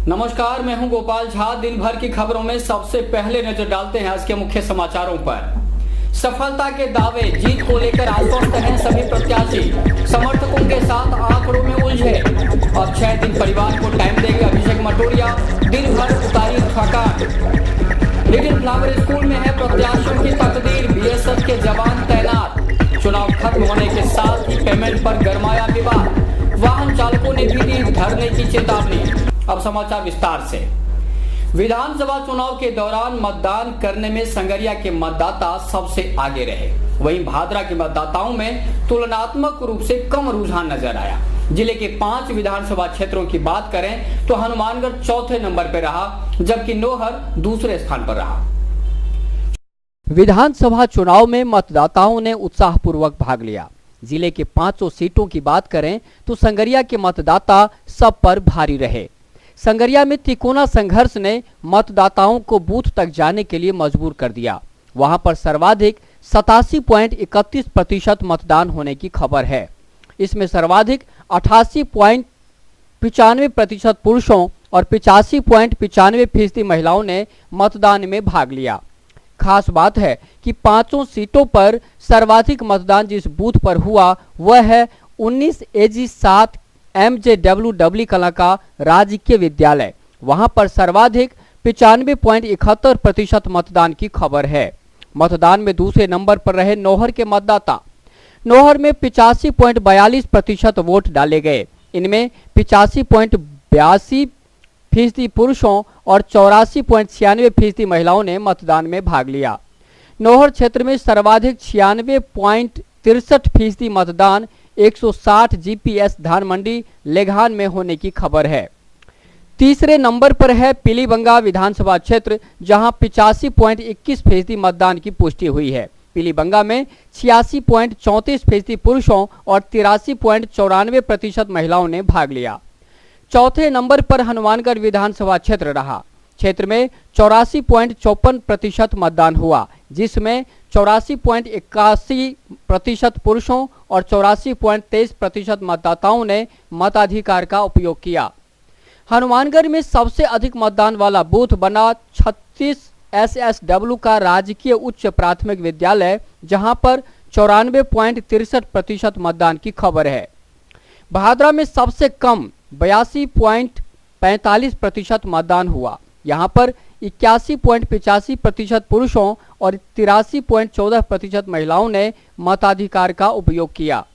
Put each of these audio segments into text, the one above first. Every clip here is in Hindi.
नमस्कार, मैं हूं गोपाल झा। दिन भर की खबरों में सबसे पहले नजर डालते हैं आज के मुख्य समाचारों पर। सफलता के दावे, जीत को लेकर आश्वस्त हैं सभी प्रत्याशी। समर्थकों के साथ आंकड़ों में उलझे। अब 6 दिन परिवार को टाइम देंगे अभिषेक मटोरिया। दिन भर उतारी थकान। लिटिल फ्लावर स्कूल में है प्रत्याशियों की तकदीर। बीएसएफ के जवान तैनात। चुनाव खत्म होने के साथ ही पेमेंट पर गरमाया विवाद। वाहन चालकों ने भी दी धरने की चेतावनी। अब समाचार विस्तार से। विधानसभा चुनाव के दौरान मतदान करने में संगरिया के मतदाता सबसे आगे रहे। वहीं भादरा के मतदाताओं में तुलनात्मक रूप से कम रुझान नजर आया। जिले के 5 विधानसभा क्षेत्रों की बात करें तो हनुमानगढ़ चौथे नंबर पर रहा, जबकि नोहर दूसरे स्थान पर रहा। विधानसभा चुनाव में मतदाताओं ने उत्साहपूर्वक भाग लिया। जिले के 500 सीटों की बात करें तो संगरिया के मतदाता सब पर भारी रहे। संगरिया में तिकोना संघर्ष ने मतदाताओं को बूथ तक जाने के लिए मजबूर कर दिया। वहां पर सर्वाधिक 87.31% मतदान होने की खबर है। इसमें सर्वाधिक 88.95% पुरुषों और 85.95% महिलाओं ने मतदान में भाग लिया। खास बात है कि 5 सीटों पर सर्वाधिक मतदान जिस बूथ पर हुआ वह है 19 AG 7 MJWW कला का राजकीय विद्यालय। वहां पर सर्वाधिक 95.71% मतदान की खबर है। मतदान में दूसरे नंबर पर रहे नौहर के मतदाता। नौहर में 85.42% वोट डाले गए। इनमें 85.82% पुरुषों और 84.96% महिलाओं ने मतदान में भाग लिया। नौहर क्षेत्र में सर्वाधिक 96.63% मतदान 160 GPS धान मंडी लेघान में होने की खबर है। तीसरे नंबर पर है पीलीबंगा विधानसभा क्षेत्र, जहां 85.21% मतदान की पुष्टि हुई है। पीलीबंगा में 86.34% पुरुषों और 83.94% महिलाओं ने भाग लिया। चौथे नंबर पर हनुमानगढ़ विधानसभा क्षेत्र रहा। क्षेत्र में 84.54% मतदान हुआ, जिसमें 84.81% पुरुषों और 84.23% मतदाताओं ने मताधिकार का उपयोग किया। हनुमानगढ़ में सबसे अधिक मतदान वाला बूथ बना 36 SSW का राजकीय उच्च प्राथमिक विद्यालय, जहां पर 94.63% मतदान की खबर है। भादरा में सबसे कम 82.45% मतदान हुआ। यहां पर 81.85% पुरुषों और 83.14% महिलाओं ने मताधिकार का उपयोग किया।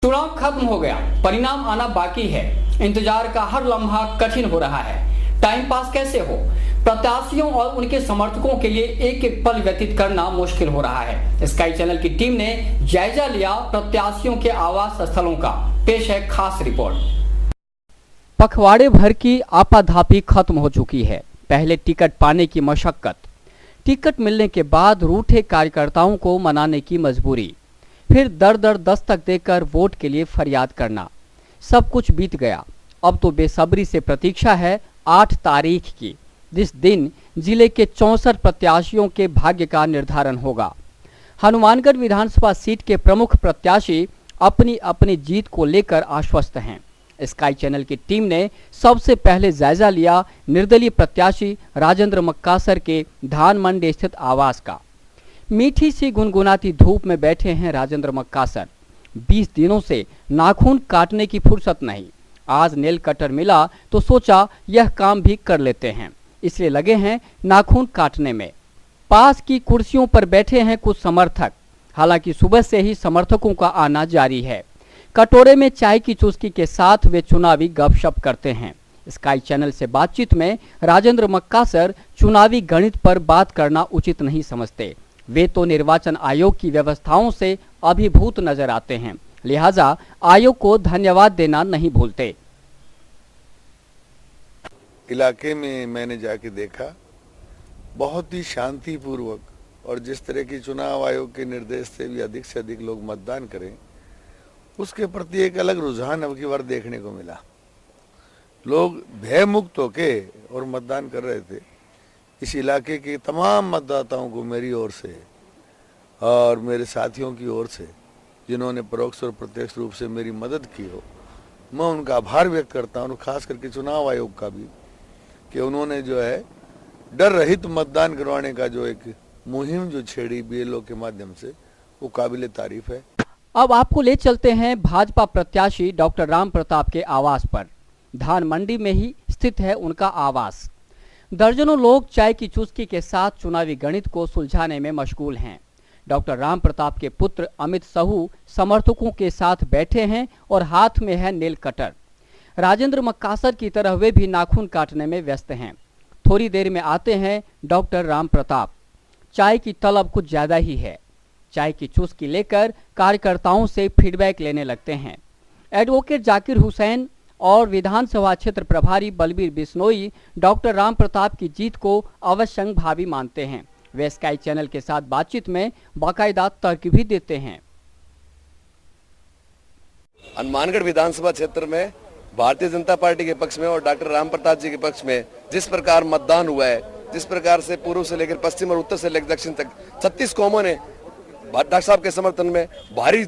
चुनाव खत्म हो गया, परिणाम आना बाकी है। इंतजार का हर लम्हा कठिन हो रहा है। टाइम पास कैसे हो, प्रत्याशियों और उनके समर्थकों के लिए एक एक पल व्यतीत करना मुश्किल हो रहा है। स्काई चैनल की टीम ने जायजा लिया प्रत्याशियों के आवास स्थलों का। पेश है खास रिपोर्ट। पखवाड़े भर की आपाधापी खत्म हो चुकी है। पहले टिकट पाने की मशक्कत, टिकट मिलने के बाद रूठे कार्यकर्ताओं को मनाने की मजबूरी, फिर दर दर दस्तक देकर वोट के लिए फरियाद करना, सब कुछ बीत गया। अब तो बेसब्री से प्रतीक्षा है 8 तारीख की, जिस दिन जिले के 64 प्रत्याशियों के भाग्य का निर्धारण होगा। हनुमानगढ़ विधानसभा सीट के प्रमुख प्रत्याशी अपनी अपनी जीत को लेकर आश्वस्त हैं। स्काई चैनल की टीम ने सबसे पहले जायजा लिया निर्दलीय प्रत्याशी राजेंद्र मक्कासर के धान मंडी स्थित आवास का। मीठी सी गुनगुनाती धूप में बैठे हैं राजेंद्र मक्कासर। 20 दिनों से नाखून काटने की फुर्सत नहीं। आज नेल कटर मिला तो सोचा यह काम भी कर लेते हैं, इसलिए लगे हैं नाखून काटने में। पास की कुर्सियों पर बैठे हैं कुछ समर्थक। हालांकि सुबह से ही समर्थकों का आना जारी है। कटोरे में चाय की चुस्की के साथ वे चुनावी गपशप करते हैं। स्काई चैनल से बातचीत में राजेंद्र मक्कासर चुनावी गणित पर बात करना उचित नहीं समझते। वे तो निर्वाचन आयोग की व्यवस्थाओं से अभिभूत नजर आते हैं, लिहाजा आयोग को धन्यवाद देना नहीं भूलते। इलाके में मैंने जाके देखा, बहुत ही शांतिपूर्वक और जिस तरह की चुनाव आयोग के निर्देश से भी अधिक से अधिक लोग मतदान करें, उसके प्रति एक अलग रुझान अब की बार देखने को मिला। लोग भयमुक्त होके और मतदान कर रहे थे। इस इलाके के तमाम मतदाताओं को मेरी ओर से और मेरे साथियों की ओर से, जिन्होंने परोक्ष और प्रत्यक्ष रूप से मेरी मदद की हो, मैं उनका आभार व्यक्त करता हूँ, खास करके चुनाव आयोग का भी, कि उन्होंने जो है डर रहित मतदान करवाने का जो एक मुहिम जो छेड़ी बीएलओ के माध्यम से, वो काबिले तारीफ है। अब आपको ले चलते हैं भाजपा प्रत्याशी डॉक्टर राम प्रताप के आवास पर। धान मंडी में ही स्थित है उनका आवास। दर्जनों लोग चाय की चुस्की के साथ चुनावी गणित को सुलझाने में मशगूल हैं। डॉक्टर राम प्रताप के पुत्र अमित साहू समर्थकों के साथ बैठे हैं और हाथ में है नेल कटर। राजेंद्र मक्कासर की तरह वे भी नाखून काटने में व्यस्त हैं। थोड़ी देर में आते हैं डॉक्टर राम प्रताप। चाय की तलब कुछ ज्यादा ही है। चाय की चुस्की लेकर कार्यकर्ताओं से फीडबैक लेने लगते हैं। एडवोकेट जाकिर हुसैन और विधानसभा क्षेत्र प्रभारी बलबीर बिश्नोई डॉक्टर राम प्रताप की जीत को अवश्य भावी मानते हैं। वे स्काई चैनल के साथ बातचीत में बाकायदा तर्क भी देते हैं। हनुमानगढ़ विधानसभा क्षेत्र में भारतीय जनता पार्टी के पक्ष में और डॉक्टर राम प्रताप जी के पक्ष में जिस प्रकार मतदान हुआ है, जिस प्रकार से पूर्व से लेकर पश्चिम और उत्तर से लेकर दक्षिण तक 36 कौमों ने डॉक्टर साहब के समर्थन में भारी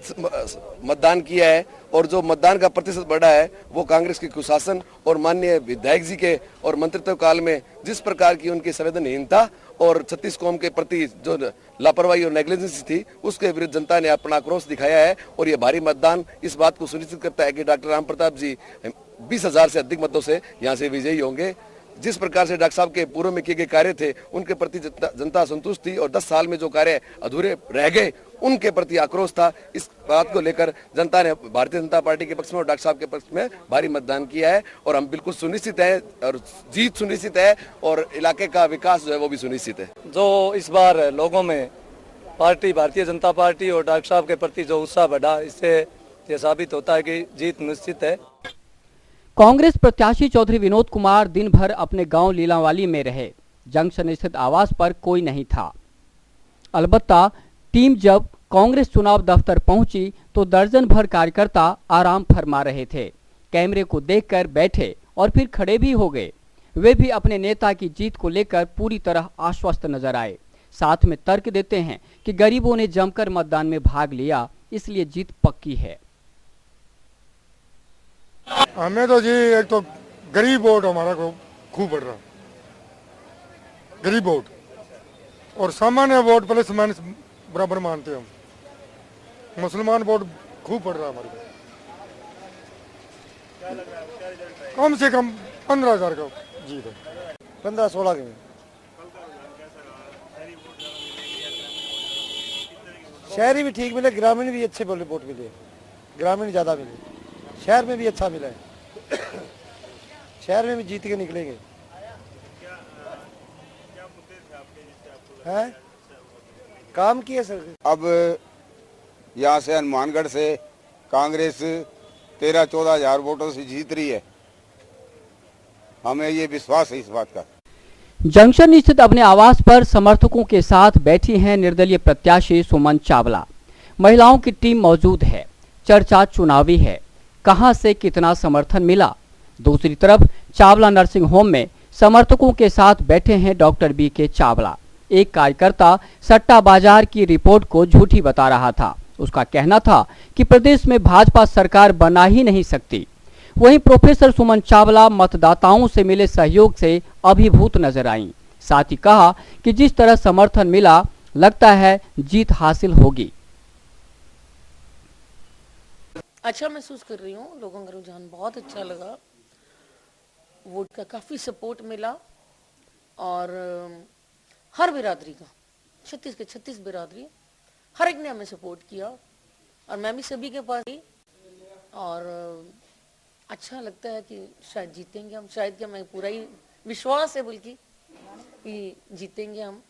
मतदान किया है और जो मतदान का प्रतिशत बढ़ा है वो कांग्रेस के कुशासन और माननीय विधायक जी के और मंत्रित्व काल में जिस प्रकार की उनकी संवेदनहीनता और 36 कौम के प्रति जो लापरवाही और नेग्लिजेंस थी उसके विरुद्ध जनता ने अपना आक्रोश दिखाया है। और ये भारी मतदान इस बात को सुनिश्चित करता है कि डॉक्टर राम प्रताप जी 20,000 से अधिक मतों से यहाँ से विजयी होंगे। जिस प्रकार से डॉक्टर साहब के पूर्व में किए गए कार्य थे उनके प्रति जनता संतुष्ट थी और 10 साल में जो कार्य अधूरे रह गए उनके प्रति आक्रोश था। इस बात को लेकर जनता ने भारतीय जनता पार्टी के पक्ष में और डॉक्टर साहब के पक्ष में भारी मतदान किया है और हम बिल्कुल सुनिश्चित है और जीत सुनिश्चित है और इलाके का विकास जो है वो भी सुनिश्चित है। जो इस बार लोगों में पार्टी भारतीय जनता पार्टी और डॉक्टर साहब के प्रति जो उत्साह बढ़ा, इससे ये साबित होता है कि जीत निश्चित है। कांग्रेस प्रत्याशी चौधरी विनोद कुमार दिन भर अपने गांव लीलावाली में रहे। जंक्शन स्थित आवास पर कोई नहीं था। अलबत्ता टीम जब कांग्रेस चुनाव दफ्तर पहुंची तो दर्जन भर कार्यकर्ता आराम फरमा रहे थे। कैमरे को देखकर बैठे और फिर खड़े भी हो गए। वे भी अपने नेता की जीत को लेकर पूरी तरह आश्वस्त नजर आए। साथ में तर्क देते हैं कि गरीबों ने जमकर मतदान में भाग लिया, इसलिए जीत पक्की है। हमें तो जी एक तो गरीब वोट हमारा को खूब बढ़ रहा, गरीब वोट और सामान्य वोट प्लस माइनस बराबर मानते हैं हम। मुसलमान वोट खूब बढ़ रहा हमारे को, कम से कम 15,000 का जीत है। 15-16 के शहरी भी ठीक मिले, ग्रामीण भी अच्छे बोले वोट मिले, ग्रामीण ज्यादा मिले, शहर में भी अच्छा मिला है। शहर में भी जीत के निकलेंगे। है काम किए सर। अब यहाँ से हनुमानगढ़ से कांग्रेस 13-14 हजार वोटों से जीत रही है। हमें ये विश्वास है इस बात का। जंक्शन स्थित अपने आवास पर समर्थकों के साथ बैठी हैं निर्दलीय प्रत्याशी सुमन चावला। महिलाओं की टीम मौजूद है। चर्चा चुनावी है, कहां से कितना समर्थन मिला। दूसरी तरफ चावला नर्सिंग होम में समर्थकों के साथ बैठे हैं डॉक्टर BK चावला। एक कार्यकर्ता सट्टा बाजार की रिपोर्ट को झूठी बता रहा था। उसका कहना था कि प्रदेश में भाजपा सरकार बना ही नहीं सकती। वहीं प्रोफेसर सुमन चावला मतदाताओं से मिले सहयोग से अभिभूत नजर आईं। साथ ही कहा कि जिस तरह समर्थन मिला, लगता है जीत हासिल होगी। अच्छा महसूस कर रही हूँ, लोगों का रुझान बहुत अच्छा लगा, वोट का काफ़ी सपोर्ट मिला और हर बिरादरी का 36 के 36 बिरादरी हर एक ने हमें सपोर्ट किया और मैं भी सभी के पास गई और अच्छा लगता है कि शायद जीतेंगे हम। शायद क्या, मैं पूरा ही विश्वास है बल्कि कि जीतेंगे हम।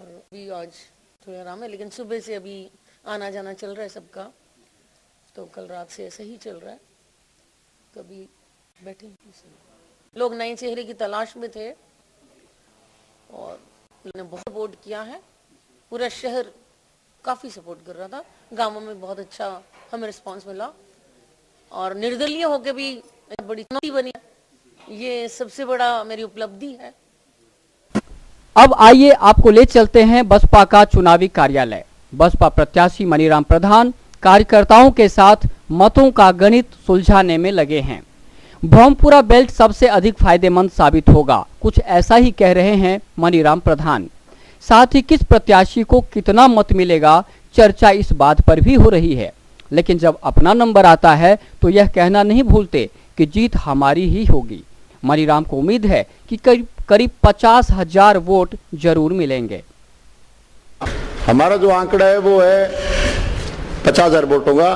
और अभी आज थोड़ा आराम है, लेकिन सुबह से अभी आना जाना चल रहा है सबका, तो कल रात से ऐसे ही चल रहा है। तो अभी बैठे लोग नए चेहरे की तलाश में थे और ने बहुत वोट किया है। पूरा शहर काफी सपोर्ट कर रहा था, गांवों में बहुत अच्छा हमें रिस्पांस मिला और निर्दलीय होकर भी बड़ी चुनौती बनी। ये सबसे बड़ा मेरी उपलब्धि है। अब आइए आपको ले चलते हैं बसपा का चुनावी कार्यालय। बसपा प्रत्याशी मनीराम प्रधान कार्यकर्ताओं के साथ मतों का गणित सुलझाने में लगे हैं। ब्रह्मपुरा बेल्ट सबसे अधिक फायदेमंद साबित होगा, कुछ ऐसा ही कह रहे हैं मनीराम प्रधान। साथ ही किस प्रत्याशी को कितना मत मिलेगा, चर्चा इस बात पर भी हो रही है। लेकिन जब अपना नंबर आता है तो यह कहना नहीं भूलते कि जीत हमारी ही होगी। मनीराम को उम्मीद है कि करीब 50,000 वोट जरूर मिलेंगे। हमारा जो आंकड़ा है वो है 50,000 वोटों का।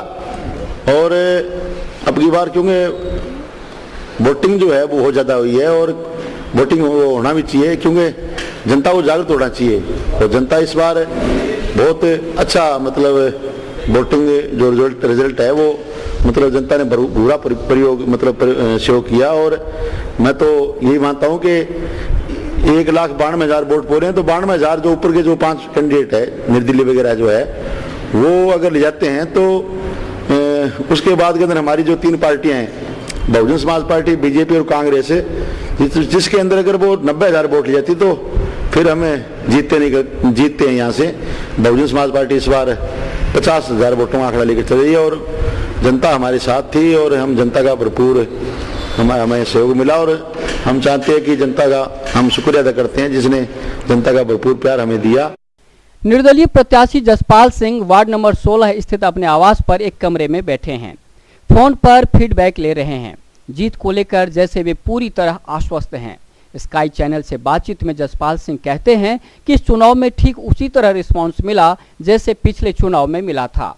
और अब की बार क्योंकि वोटिंग जो है वो बहुत ज़्यादा हुई है और वोटिंग होना भी चाहिए, क्योंकि जनता को जागरूक होना चाहिए। और जनता इस बार बहुत अच्छा मतलब वोटिंग जो रिजल्ट है वो मतलब जनता ने पूरा प्रयोग मतलब सहयोग किया। और मैं तो यही मानता हूँ कि 1,92,000 वोट पूरे हैं, तो 92,000 जो ऊपर के जो 5 कैंडिडेट है निर्दलीय वगैरह जो है वो अगर ले जाते हैं तो उसके बाद के अंदर हमारी जो 3 पार्टियां हैं, बहुजन समाज पार्टी, बीजेपी और कांग्रेस, जिसके अंदर अगर वो 90,000 वोट ले जाती तो फिर हमें जीतते हैं यहाँ से। बहुजन समाज पार्टी इस बार 50,000 वोटों का आंकड़ा लेकर चल रही है और जनता हमारे साथ थी और हम जनता का भरपूर हमें सहयोग मिला। और हम चाहते हैं कि जनता का हम शुक्रिया अदा करते हैं जिसने जनता का भरपूर प्यार हमें दिया। निर्दलीय प्रत्याशी जसपाल सिंह वार्ड नंबर 16 स्थित अपने आवास पर एक कमरे में बैठे हैं, फोन पर फीडबैक ले रहे हैं। जीत को लेकर जैसे वे पूरी तरह आश्वस्त हैं। स्काई चैनल से बातचीत में जसपाल सिंह कहते हैं कि इस चुनाव में ठीक उसी तरह रिस्पांस मिला जैसे पिछले चुनाव में मिला था।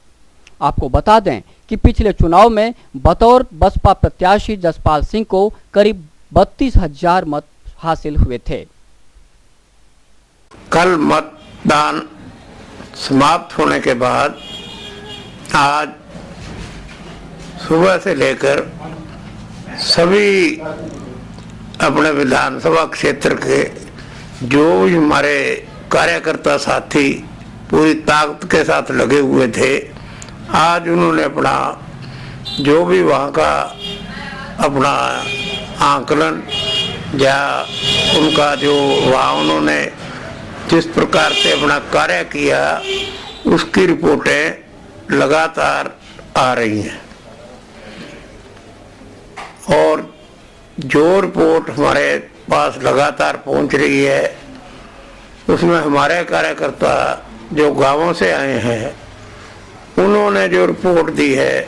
आपको बता दें कि पिछले चुनाव में बतौर बसपा प्रत्याशी जसपाल सिंह को करीब 32,000 मत हासिल हुए थे। कल मतदान समाप्त होने के बाद आज सुबह से लेकर सभी अपने विधानसभा क्षेत्र के जो भी हमारे कार्यकर्ता साथी पूरी ताकत के साथ लगे हुए थे, आज उन्होंने अपना जो भी वहाँ का अपना आंकलन या उनका जो वहाँ उन्होंने जिस प्रकार से अपना कार्य किया उसकी रिपोर्टें लगातार आ रही हैं। और जो रिपोर्ट हमारे पास लगातार पहुंच रही है उसमें हमारे कार्यकर्ता जो गांवों से आए हैं उन्होंने जो रिपोर्ट दी है,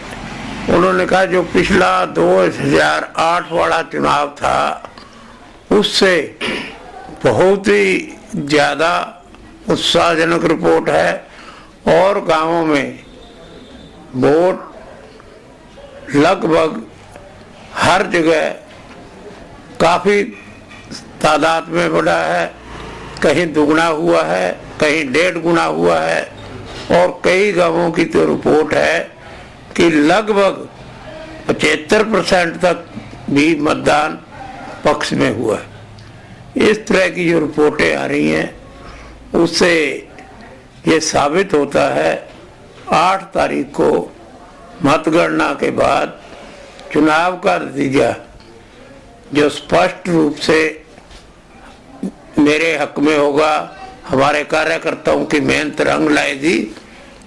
उन्होंने कहा जो पिछला 2008 वाला चुनाव था उससे बहुत ही ज़्यादा उत्साहजनक रिपोर्ट है और गांवों में वोट लगभग हर जगह काफ़ी तादाद में बढ़ा है, कहीं दुगना हुआ है, कहीं 1.5 गुना हुआ है। और कई गांवों की तो रिपोर्ट है कि लगभग 75% तक भी मतदान पक्ष में हुआ है। इस तरह की जो रिपोर्टें आ रही हैं उससे ये साबित होता है 8 तारीख को मतगणना के बाद चुनाव का नतीजा जो स्पष्ट रूप से मेरे हक में होगा, हमारे कार्यकर्ताओं की मेहनत रंग लाएगी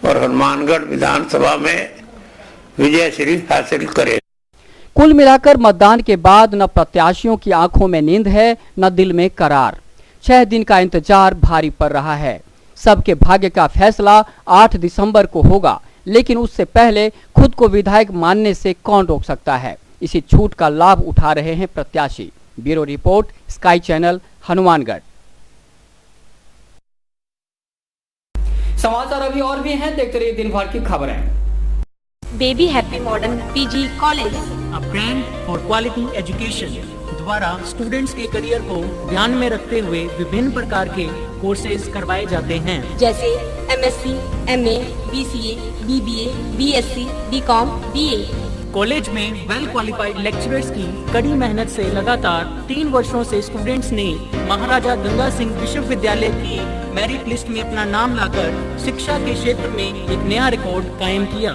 और हनुमानगढ़ विधानसभा में विजय श्री हासिल करे। कुल मिलाकर मतदान के बाद न प्रत्याशियों की आंखों में नींद है न दिल में करार। 6 दिन का इंतजार भारी पड़ रहा है। सबके भाग्य का फैसला 8 दिसंबर को होगा, लेकिन उससे पहले खुद को विधायक मानने से कौन रोक सकता है। इसी छूट का लाभ उठा रहे हैं प्रत्याशी। Bureau report, sky channel, Hanumangarh. समाचार अभी और भी हैं, देखते रहिए दिन भर की खबरें। Baby happy modern PG college, a brand for quality education द्वारा स्टूडेंट्स के करियर को ध्यान में रखते हुए विभिन्न प्रकार के कोर्सेज करवाए जाते हैं, जैसे MSc, MA, BCA, BBA, BSc, BCom, BA. College में वेल क्वालिफाइड लेक्चरर्स की कड़ी मेहनत से लगातार 3 वर्षों से स्टूडेंट्स ने महाराजा गंगा सिंह विश्वविद्यालय की मेरिट लिस्ट में अपना नाम लाकर शिक्षा के क्षेत्र में एक नया रिकॉर्ड कायम किया।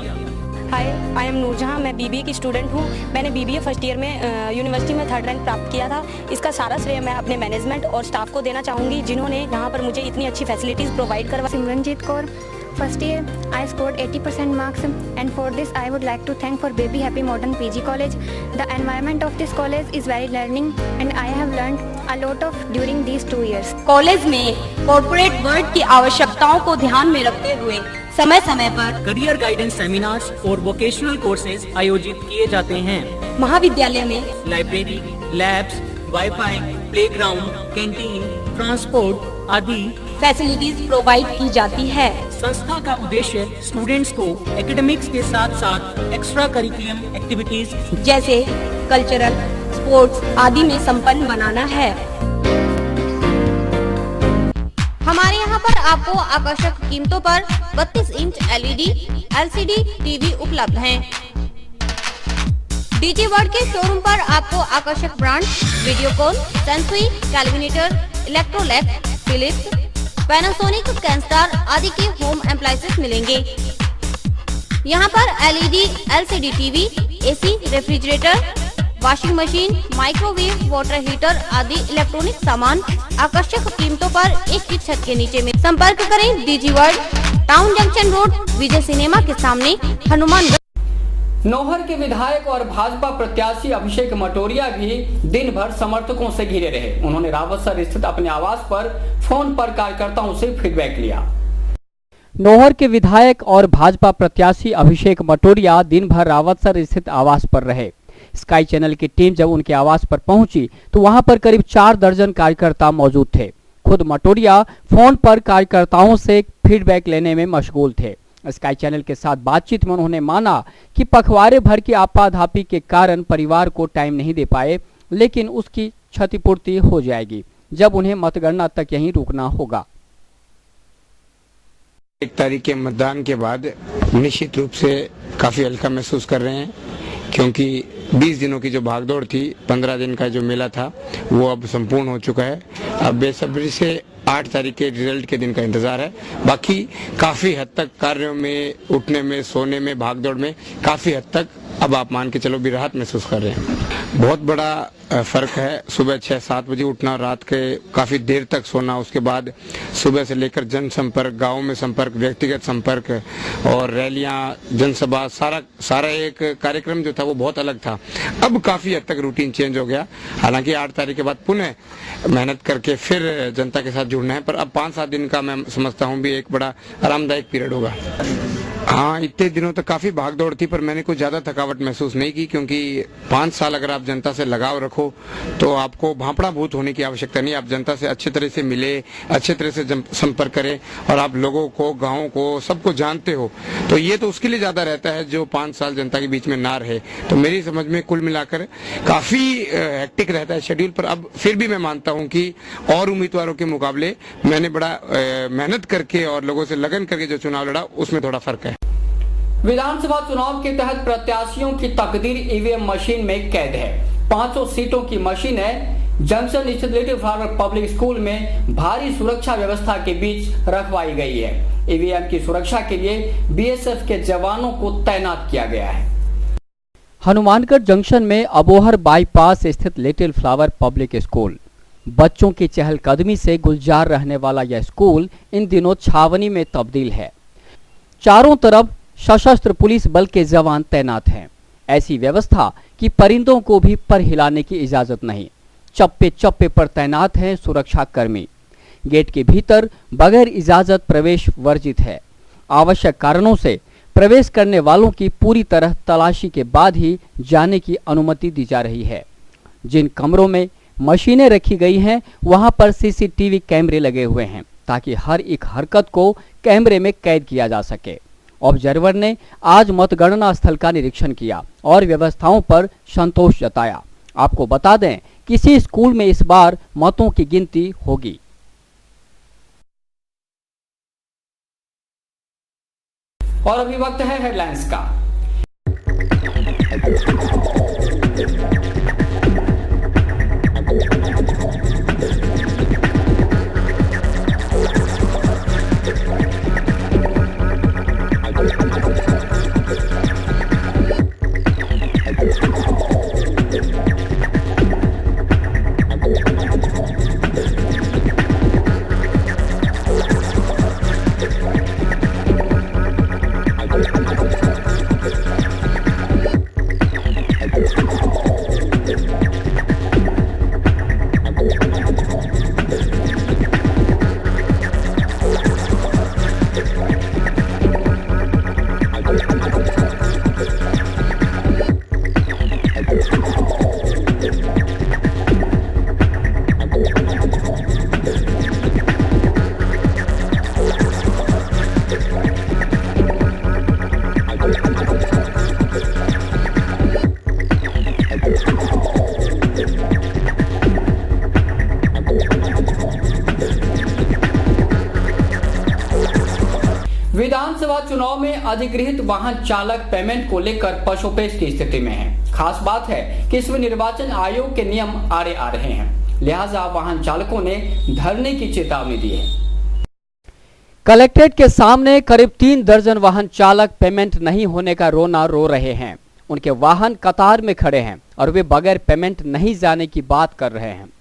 हाय, आई एम नूरजहां, मैं बीबीए की स्टूडेंट हूं। मैंने बीबीए फर्स्ट ईयर में यूनिवर्सिटी में 3rd रैंक प्राप्त किया था। इसका सारा श्रेय मैं अपने मैनेजमेंट और स्टाफ को देना चाहूँगी जिन्होंने यहाँ पर मुझे इतनी अच्छी फैसिलिटीज़ प्रोवाइड करवा। Simranjeet Kaur first year. I scored 80% marks, and for this I would like to thank for Baby Happy Modern PG College. The environment of this college is very learning, and I have learned a lot of during these 2 years. College में कॉर्पोरेट वर्ल्ड की आवश्यकताओं को ध्यान में रखते हुए समय समय पर करियर गाइडेंस सेमिनार्स और वोकेशनल कोर्सेज आयोजित किए जाते हैं। महाविद्यालय में library, labs, wifi, playground, canteen, transport आदि फैसिलिटीज प्रोवाइड की जाती है। संस्था का उद्देश्य स्टूडेंट्स को एकेडमिक्स के साथ साथ एक्स्ट्रा करिकुलम एक्टिविटीज जैसे कल्चरल, स्पोर्ट्स आदि में संपन्न बनाना है। हमारे यहाँ पर आपको आकर्षक कीमतों पर 32 इंच LED, LCD टीवी उपलब्ध हैं। डीजी वर्ल्ड के शोरूम पर आपको आकर्षक brand Videocon, Sansui, Kelvinator, Electrolux, Philips, Panasonic, Kenstar आदि के होम एप्लायंसेस मिलेंगे। यहाँ पर LED, LCD TV, AC, refrigerator, washing machine, microwave, water heater आदि इलेक्ट्रॉनिक सामान आकर्षक कीमतों पर एक ही छत के नीचे में। संपर्क करें DG world, town junction road, Vijay cinema के सामने, हनुमानगढ़। नौहर के विधायक और भाजपा प्रत्याशी अभिषेक मटोरिया भी दिन भर समर्थकों से घिरे रहे। उन्होंने रावतसर स्थित अपने आवास पर फोन पर कार्यकर्ताओं से फीडबैक लिया। नौहर के विधायक और भाजपा प्रत्याशी अभिषेक मटोरिया दिन भर रावतसर स्थित आवास पर रहे। स्काई चैनल की टीम जब उनके आवास पर पहुंची तो वहां पर करीब 4 दर्जन कार्यकर्ता मौजूद थे। खुद मटोरिया फोन पर कार्यकर्ताओं से फीडबैक लेने में मशगूल थे। स्काई चैनल के साथ बातचीत में उन्होंने माना कि पखवाड़े भर की आपाधापी के कारण परिवार को टाइम नहीं दे पाए, लेकिन उसकी क्षतिपूर्ति हो जाएगी जब उन्हें मतगणना तक यहीं रुकना होगा। 1 तारीख के मतदान के बाद निश्चित रूप से काफी हल्का महसूस कर रहे हैं, क्योंकि 20 दिनों की जो भागदौड़ थी, 15 दिन का जो मेला था, वो अब संपूर्ण हो चुका है। अब बेसब्री से 8 तारीख के रिजल्ट के दिन का इंतजार है। बाकी काफी हद तक कार्यों में, उठने में, सोने में, भागदौड़ में काफी हद तक अब आप मान के चलो भी राहत महसूस कर रहे हैं। बहुत बड़ा फर्क है सुबह 6-7 बजे उठना, रात के काफी देर तक सोना, उसके बाद सुबह से लेकर जनसंपर्क, गाँव में संपर्क, व्यक्तिगत संपर्क और रैलियां, जनसभा, सारा एक कार्यक्रम जो था वो बहुत अलग था। अब काफी हद तक रूटीन चेंज हो गया। हालांकि 8 तारीख के बाद पुनः मेहनत करके फिर जनता के साथ जुड़ना है, पर अब 5-7 दिन का मैं समझता हूँ भी एक बड़ा आरामदायक पीरियड होगा। हाँ, इतने दिनों तक काफी भागदौड़ थी, पर मैंने कुछ ज्यादा थकावट महसूस नहीं की, क्योंकि 5 साल अगर आप जनता से लगाव रखो तो आपको भांपड़ा भूत होने की आवश्यकता नहीं। आप जनता से अच्छे तरह से मिले, अच्छे तरह से संपर्क करें और आप लोगों को, गाँव को, सबको जानते हो, तो ये तो उसके लिए ज्यादा रहता है जो 5 साल जनता के बीच में ना रहे। तो मेरी समझ में कुल मिलाकर काफी हेक्टिक रहता है शेड्यूल, पर अब फिर भी मैं मानता हूँ कि और उम्मीदवारों के मुकाबले मैंने बड़ा मेहनत करके और लोगों से लगन करके जो चुनाव लड़ा, उसमें थोड़ा फर्क है। विधानसभा चुनाव के तहत प्रत्याशियों की तकदीर ईवीएम मशीन में कैद है। 500 सीटों की मशीन है। जंक्शन स्थित लिटिल फ्लावर पब्लिक स्कूल में भारी सुरक्षा व्यवस्था के बीच रखवाई गई है। ईवीएम की सुरक्षा के लिए बीएसएफ के जवानों को तैनात किया गया है। हनुमानगढ़ जंक्शन में अबोहर बाईपास स्थित लिटिल फ्लावर पब्लिक स्कूल, बच्चों की चहलकदमी से गुलजार रहने वाला यह स्कूल इन दिनों छावनी में तब्दील है। चारों तरफ सशस्त्र पुलिस बल के जवान तैनात हैं। ऐसी व्यवस्था कि परिंदों को भी पर हिलाने की इजाजत नहीं। चप्पे चप्पे पर तैनात हैं सुरक्षा कर्मी। गेट के भीतर बगैर इजाजत प्रवेश वर्जित है। आवश्यक कारणों से प्रवेश करने वालों की पूरी तरह तलाशी के बाद ही जाने की अनुमति दी जा रही है। जिन कमरों में मशीनें रखी गई हैं वहां पर सीसीटीवी कैमरे लगे हुए हैं ताकि हर एक हरकत को कैमरे में कैद किया जा सके। ऑब्जर्वर ने आज मतगणना स्थल का निरीक्षण किया और व्यवस्थाओं पर संतोष जताया। आपको बता दें कि इसी स्कूल में इस बार मतों की गिनती होगी। और अभी वक्त है हेडलाइंस का। विधानसभा चुनाव में अधिगृहित वाहन चालक पेमेंट को लेकर पशुपेश की स्थिति में है। खास बात है कि इसमें निर्वाचन आयोग के नियम आड़े आ रहे हैं, लिहाजा वाहन चालकों ने धरने की चेतावनी दी है। कलेक्ट्रेट के सामने करीब 3 दर्जन वाहन चालक पेमेंट नहीं होने का रोना रो रहे हैं। उनके वाहन कतार में खड़े हैं और वे बगैर पेमेंट नहीं जाने की बात कर रहे हैं।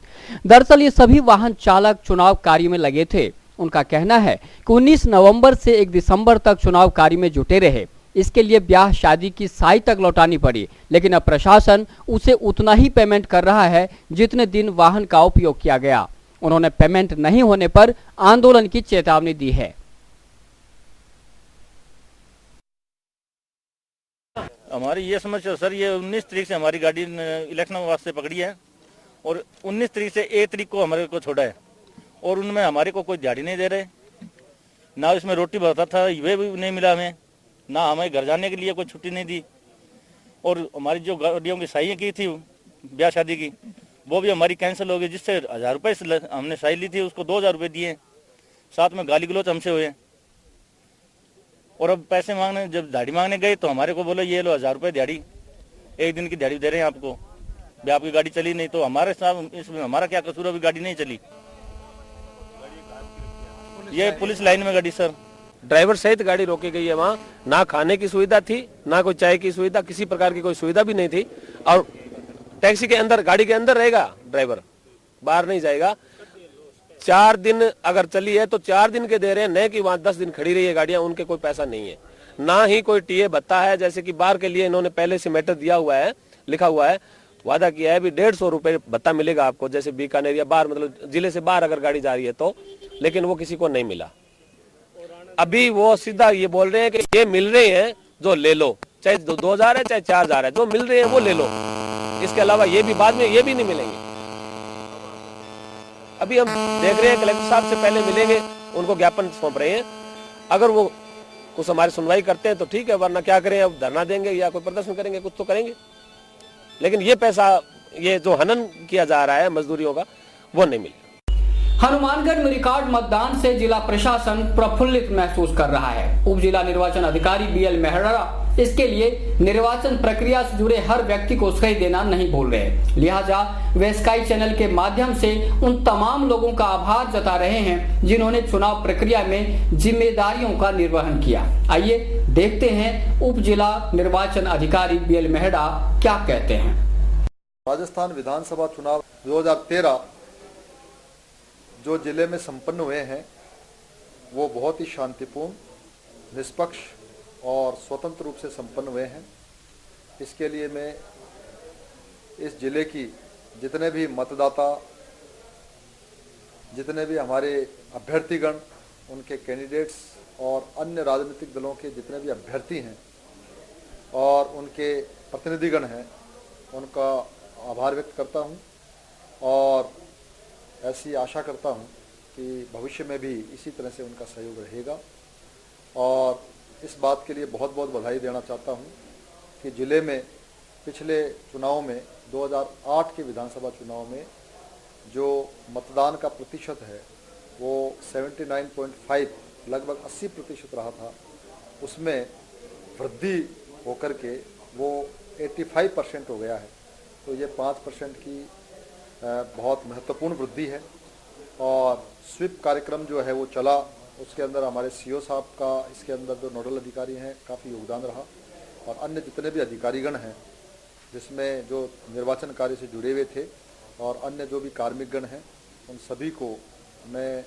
दरअसल ये सभी वाहन चालक चुनाव कार्य में लगे थे। उनका कहना है कि 19 नवंबर से 1 दिसंबर तक चुनाव कार्य में जुटे रहे। इसके लिए ब्याह शादी की साई तक लौटानी पड़ी, लेकिन अब प्रशासन उसे उतना ही पेमेंट कर रहा है जितने दिन वाहन का उपयोग किया गया। उन्होंने पेमेंट नहीं होने पर आंदोलन की चेतावनी दी है। हमारी ये समस्या सर, ये 19 तारीख से हमारी गाड़ी इलेक्शन वास्ते पकड़ी है और 19 तारीख से 1 तारीख को हमारे को छोड़ा है और उनमें हमारे को कोई दिहाड़ी नहीं दे रहे, ना इसमें रोटी भरता था वे भी नहीं मिला हमें, ना हमें घर जाने के लिए कोई छुट्टी नहीं दी। और हमारी जो गाड़ियों की साई की थी ब्याह शादी की, वो भी हमारी कैंसिल हो गई, जिससे 1000 रुपये से हमने साई ली थी, उसको 2000 रुपये दिए, साथ में गाली गलौच हमसे हुए। और अब पैसे मांगने, जब दिहाड़ी मांगने गए तो हमारे को बोला ये लो 1000 रुपये दिहाड़ी, 1 दिन की दिहाड़ी दे रहे हैं आपको, भी आपकी गाड़ी चली नहीं। तो हमारे साथ इसमें हमारा क्या कसूर, अभी गाड़ी नहीं चली। ये पुलिस लाइन में गाड़ी सर, ड्राइवर सहित गाड़ी रोकी गई है। वहाँ ना खाने की सुविधा थी, ना कोई चाय की सुविधा, किसी प्रकार की कोई सुविधा भी नहीं थी। और टैक्सी के अंदर, गाड़ी के अंदर रहेगा ड्राइवर, बाहर नहीं जाएगा। 4 दिन अगर चली है तो 4 दिन के दे रहे हैं, नहीं कि वहाँ 10 दिन खड़ी रही है गाड़ियां, उनके कोई पैसा नहीं है, ना ही कोई टीए भत्ता है। जैसे कि बाहर के लिए इन्होंने पहले से मैटर दिया हुआ है, लिखा हुआ है, वादा किया है भी 150 रुपये भत्ता मिलेगा आपको, जैसे बीकानेर या बाहर, मतलब जिले से बाहर अगर गाड़ी जा रही है तो, लेकिन वो किसी को नहीं मिला। अभी वो सीधा ये बोल रहे हैं कि ये मिल रहे हैं जो ले लो, चाहे 2000 है चाहे 4000 है, जो मिल रहे हैं वो ले लो, इसके अलावा ये भी बाद में ये भी नहीं मिलेंगे। अभी हम देख रहे हैं कलेक्टर साहब से पहले मिलेंगे, उनको ज्ञापन सौंप रहे हैं। अगर वो कुछ हमारी सुनवाई करते हैं तो ठीक है, वरना क्या करें, अब धरना देंगे या कोई प्रदर्शन करेंगे, कुछ तो करेंगे। लेकिन ये पैसा, ये जो हनन किया जा रहा है मजदूरियों का, वो नहीं मिलेगा। हनुमानगढ़ में रिकॉर्ड मतदान से जिला प्रशासन प्रफुल्लित महसूस कर रहा है। उप जिला निर्वाचन अधिकारी BL मेहरा इसके लिए निर्वाचन प्रक्रिया से जुड़े हर व्यक्ति को सही देना नहीं भूल रहे, लिहाजा वे स्काई चैनल के माध्यम से उन तमाम लोगों का आभार जता रहे हैं जिन्होंने चुनाव प्रक्रिया में जिम्मेदारियों का निर्वहन किया। आइए देखते हैं उप जिला निर्वाचन अधिकारी BL मेहरा क्या कहते हैं। राजस्थान विधानसभा चुनाव 2013 जो जिले में संपन्न हुए हैं वो बहुत ही शांतिपूर्ण, निष्पक्ष और स्वतंत्र रूप से संपन्न हुए हैं। इसके लिए मैं इस जिले की जितने भी मतदाता, जितने भी हमारे अभ्यर्थीगण, उनके कैंडिडेट्स और अन्य राजनीतिक दलों के जितने भी अभ्यर्थी हैं और उनके प्रतिनिधिगण हैं, उनका आभार व्यक्त करता हूं और ऐसी आशा करता हूं कि भविष्य में भी इसी तरह से उनका सहयोग रहेगा। और इस बात के लिए बहुत बहुत बधाई देना चाहता हूं कि ज़िले में पिछले चुनाव में 2008 के विधानसभा चुनाव में जो मतदान का प्रतिशत है वो 79.5 लगभग 80% रहा था, उसमें वृद्धि होकर के वो 85% हो गया है। तो ये 5% की बहुत महत्वपूर्ण वृद्धि है। और स्वीप कार्यक्रम जो है वो चला, उसके अंदर हमारे CO साहब का, इसके अंदर जो नोडल अधिकारी हैं, काफ़ी योगदान रहा और अन्य जितने भी अधिकारीगण हैं जिसमें जो निर्वाचन कार्य से जुड़े हुए थे और अन्य जो भी कार्मिकगण हैं, उन सभी को मैं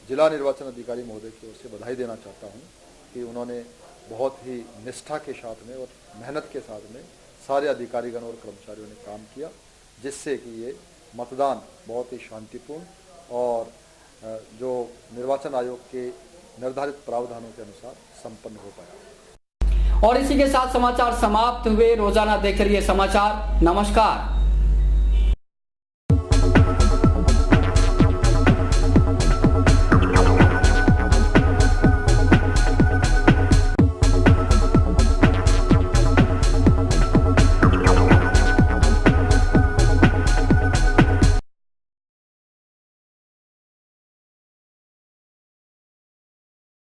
जिला निर्वाचन अधिकारी महोदय की ओर से बधाई देना चाहता हूं कि उन्होंने बहुत ही निष्ठा के साथ में और मेहनत के साथ में सारे अधिकारीगण और कर्मचारियों ने काम किया, जिससे कि ये मतदान बहुत ही शांतिपूर्ण और जो निर्वाचन आयोग के निर्धारित प्रावधानों के अनुसार संपन्न हो पाया। और इसी के साथ समाचार समाप्त हुए। रोजाना देखते रहिए समाचार। नमस्कार।